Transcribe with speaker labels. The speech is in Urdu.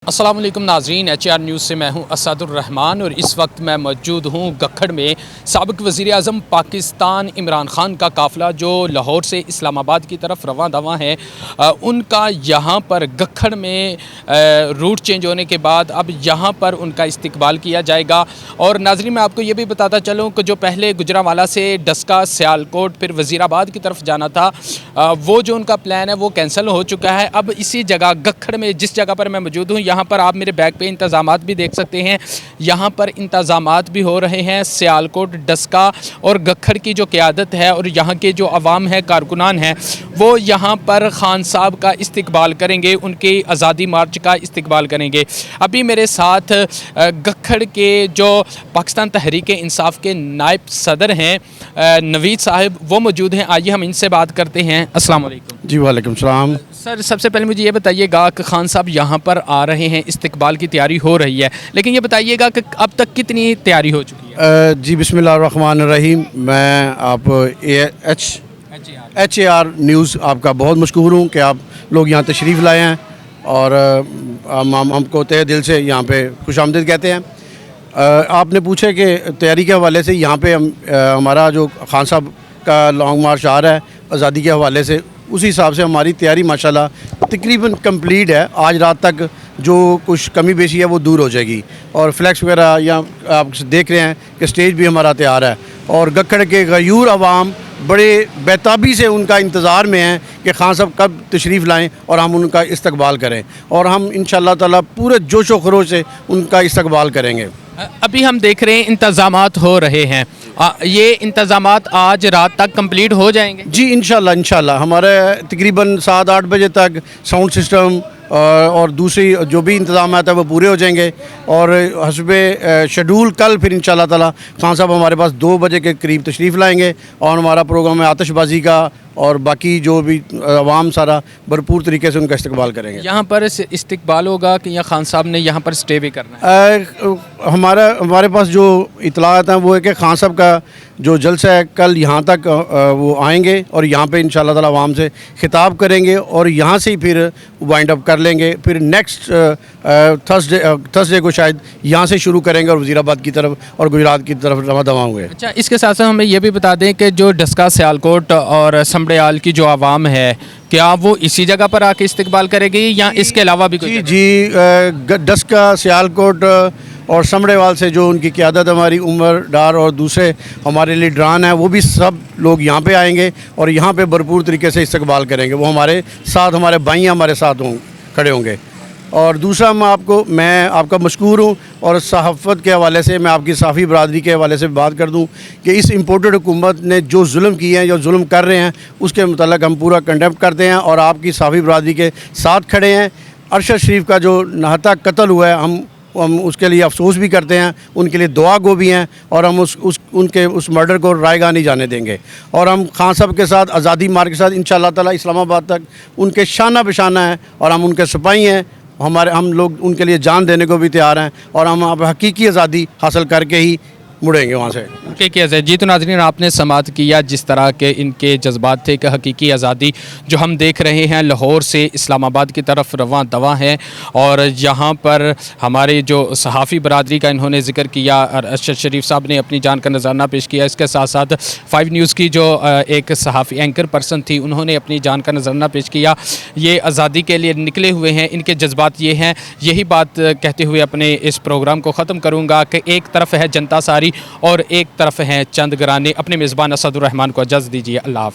Speaker 1: السلام علیکم ناظرین، ایچ آر نیوز سے میں ہوں اسد الرحمان اور اس وقت میں موجود ہوں گکھڑ میں۔ سابق وزیر اعظم پاکستان عمران خان کا قافلہ جو لاہور سے اسلام آباد کی طرف رواں دواں ہے، ان کا یہاں پر گکھڑ میں روٹ چینج ہونے کے بعد اب یہاں پر ان کا استقبال کیا جائے گا۔ اور ناظرین میں آپ کو یہ بھی بتاتا چلوں کہ جو پہلے گجرانوالہ سے ڈسکا، سیالکوٹ پھر وزیر آباد کی طرف جانا تھا، وہ جو ان کا پلان ہے وہ کینسل ہو چکا ہے۔ اب اسی جگہ گکھڑ میں جس جگہ پر میں موجود ہوں، یہاں پر آپ میرے بیک پہ انتظامات بھی دیکھ سکتے ہیں۔ یہاں پر انتظامات بھی ہو رہے ہیں۔ سیالکوٹ، ڈسکا اور گکھڑ کی جو قیادت ہے اور یہاں کے جو عوام ہے، کارکنان ہیں، وہ یہاں پر خان صاحب کا استقبال کریں گے، ان کی آزادی مارچ کا استقبال کریں گے۔ ابھی میرے ساتھ گکھڑ کے جو پاکستان تحریک انصاف کے نائب صدر ہیں نوید صاحب، وہ موجود ہیں۔ آئیے ہم ان سے بات کرتے ہیں۔ السلام علیکم
Speaker 2: جی وعلیکم السلام
Speaker 1: سر۔ سب سے پہلے مجھے یہ بتائیے گا کہ خان صاحب یہاں پر آ رہے ہیں، استقبال کی تیاری ہو رہی ہے، لیکن یہ بتائیے گا کہ اب تک کتنی تیاری ہو چکی ہے؟
Speaker 2: جی بسم اللہ الرحمن الرحیم۔ میں آپ ایچ اے آر نیوز آپ کا بہت مشکور ہوں کہ آپ لوگ یہاں تشریف لائے ہیں اور ہم کو تہہ دل سے یہاں پہ خوش آمدید کہتے ہیں۔ آپ نے پوچھے کہ تیاری کے حوالے سے یہاں پہ ہمارا جو خان صاحب کا لانگ مارچ آ رہا ہے آزادی کے حوالے سے، اسی حساب سے ہماری تیاری ماشاءاللہ تقریباً کمپلیٹ ہے۔ آج رات تک جو کچھ کمی بیشی ہے وہ دور ہو جائے گی، اور فلیکس وغیرہ یا آپ دیکھ رہے ہیں کہ سٹیج بھی ہمارا تیار ہے، اور گکھڑ کے غیور عوام بڑے بیتابی سے ان کا انتظار میں ہیں کہ خان صاحب کب تشریف لائیں اور ہم ان کا استقبال کریں، اور ہم انشاءاللہ تعالی پورے جوش و خروش سے ان کا استقبال کریں گے۔
Speaker 1: ابھی ہم دیکھ رہے ہیں انتظامات ہو رہے ہیں، یہ انتظامات آج رات تک کمپلیٹ ہو جائیں گے؟
Speaker 2: جی انشاءاللہ ہمارے تقریباً 7-8 بجے تک ساؤنڈ سسٹم اور دوسری جو بھی انتظامات ہیں وہ پورے ہو جائیں گے، اور حسب شیڈول کل پھر انشاءاللہ تعالی خان صاحب ہمارے پاس 2 بجے کے قریب تشریف لائیں گے، اور ہمارا پروگرام ہے آتش بازی کا، اور باقی جو بھی عوام سارا بھرپور طریقے سے ان کا استقبال کریں گے۔
Speaker 1: یہاں پر استقبال ہوگا کہ یا خان صاحب نے یہاں پر سٹے بھی کرنا ہے؟
Speaker 2: ہمارے پاس جو اطلاعات ہیں وہ ہے کہ خان صاحب کا جو جلسہ ہے کل یہاں تک وہ آئیں گے، اور یہاں پہ انشاءاللہ تعالی عوام سے خطاب کریں گے، اور یہاں سے ہی پھر وائنڈ اپ کر لیں گے۔ پھر نیکسٹ تھرسڈے کو شاید یہاں سے شروع کریں گے اور وزیر آباد کی طرف اور گجرات کی طرف رواں دواں ہوں گے۔
Speaker 1: اچھا، اس کے ساتھ ساتھ ہمیں یہ بھی بتا دیں کہ جو ڈسکا، سیالکوٹ اور سمڑیال کی جو عوام ہے، کیا وہ اسی جگہ پر آ کے استقبال کرے گی یا اس کے علاوہ بھی کوئی؟
Speaker 2: جی ڈسکا، سیالکوٹ اور سمڑیوال سے جو ان کی قیادت ہماری عمر ڈار اور دوسرے ہمارے لیڈران ہیں، وہ بھی سب لوگ یہاں پہ آئیں گے اور یہاں پہ بھرپور طریقے سے استقبال کریں گے۔ وہ ہمارے ساتھ، ہمارے بھائی ہمارے ساتھ کھڑے ہوں گے۔ اور دوسرا میں آپ کا مشکور ہوں، اور صحافت کے حوالے سے میں آپ کی صحافی برادری کے حوالے سے بات کر دوں کہ اس امپورٹڈ حکومت نے جو ظلم کیے ہیں یا ظلم کر رہے ہیں اس کے متعلق ہم پورا کنڈیمپ کرتے ہیں، اور آپ کی صحافی برادری کے ساتھ کھڑے ہیں۔ ارشد شریف کا جو نہتا قتل ہوا ہے، ہم اس کے لیے افسوس بھی کرتے ہیں، ان کے لیے دعا گو بھی ہیں، اور ہم ان کے اس مرڈر کو رائے گاہ نہیں جانے دیں گے، اور ہم خان صاحب کے ساتھ آزادی مارچ کے ساتھ انشاءاللہ تعالی اسلام آباد تک ان کے شانہ بشانہ ہیں، اور ہم ان کے سپاہی ہیں۔ ہم لوگ ان کے لیے جان دینے کو بھی تیار ہیں، اور ہم اب حقیقی آزادی حاصل کر کے ہی مڑیں گے وہاں سے۔
Speaker 1: جی تو ناظرین، آپ نے سماعت کیا جس طرح کے ان کے جذبات تھے کہ حقیقی آزادی جو ہم دیکھ رہے ہیں لاہور سے اسلام آباد کی طرف رواں دواں ہے، اور یہاں پر ہمارے جو صحافی برادری کا انہوں نے ذکر کیا، ارشد شریف صاحب نے اپنی جان کا نذرانہ پیش کیا، اس کے ساتھ ساتھ 5 نیوز کی جو ایک صحافی اینکر پرسن تھی، انہوں نے اپنی جان کا نذرانہ پیش کیا۔ یہ آزادی کے لیے نکلے ہوئے ہیں، ان کے جذبات یہ ہیں۔ یہی بات کہتے ہوئے اپنے اس پروگرام کو ختم کروں گا کہ ایک طرف ہے جنتا ساری اور ایک طرف ہیں چند گرانے۔ اپنے میزبان اسد الرحمان کو اجازت دیجیے۔ اللہ حافظ۔